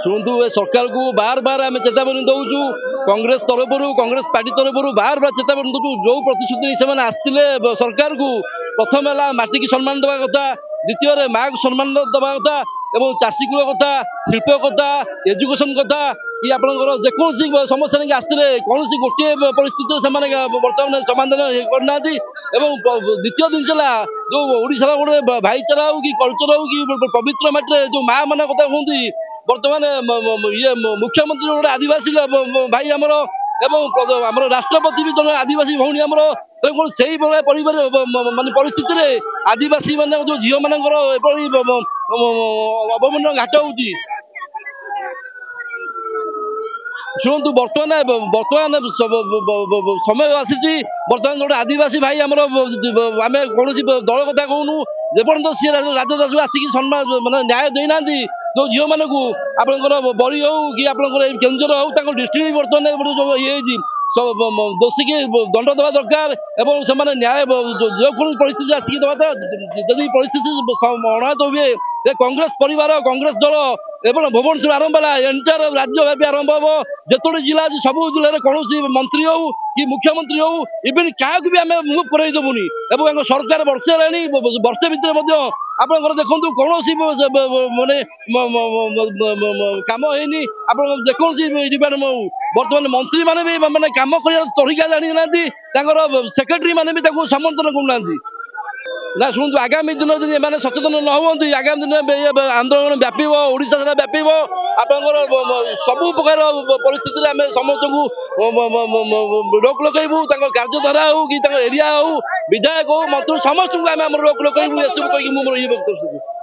शुणु ए सरकार को बार बार आम चेतावनी दौचु कांग्रेस तरफ कांग्रेस पार्टी तरफ बार बार चेतावनी दौचु जो प्रतिश्रुति से आसते सरकार को प्रथम है माटी की सम्मान देवा कथा द्वितीय माँ को सम्मान देवा कथा एवं चाषी कूल कथा शिल्प कथा एजुकेशन कथा कि आपंकर जेकोसी समस्या नहीं आसते कौन गोटे परिस्थिति से बर्तमान समाधान करना द्वितीय जिन जो ओडिशा गोटे भाईचारा हो कि कल्चर हो कि पवित्र माटी जो माँ मान कथा कहते बर्तमान ये मुख्यमंत्री गोटे आदिवासी भाई आमर एवं आम राष्ट्रपति भी जन आदिवासी भौणी आमर से मान परिस्थिति आदिवासी मान जो झील मान अवमान घाट हो शुणु बर्तमान समय आसी बर्तमान जो आदिवासी भाई आम कौन दल कथा कहूनु जेपर्यंत सी राजदास आसिक सम्मान मानने न्याय देना जो झील मान आपंकर बरी हो कि आपंकर केन्दुझर हो डिस्ट्रिक्ट बर्तमान जो ये दोषी की दंड देवा दरकार एवं से न्याय जो कौन परिस्थिति आसिक देवा जदि परिस्थिति अनाहत हुए कांग्रेस परिवार कांग्रेस दल एवं भुवनेश्वर आरंभ है एंटायर राज्यव्यापी आरंभ हम जिते जिला अच्छी सब जिले में कौन मंत्री हो कि मुख्यमंत्री हो इवेन क्या भी आम मुव करदेबुनि एवं सरकार वर्षे वर्षे भितर आपंकर देखो कौन मानने कम है आप जेकोसी डिपार्टमेंट हो बर्तमान मंत्री मैंने भी मानने कम कर तरीका जानी ना सेक्रेटरी मैंने भी समर्थन करना ना शुणु आगामी दिन जब एम सचेतन न हुई आगामी दिन आंदोलन व्यापीब ओडिशा सारा व्यापीब आपंकर सबु प्रकार परिस्थिति आम समस्त को रोक लगेबू कार्यधारा हो कि एरिया हो विधायक हो मंत्री समस्त को आम रोक लगेबू ये सब कहीं मुझे ये वक्तव्य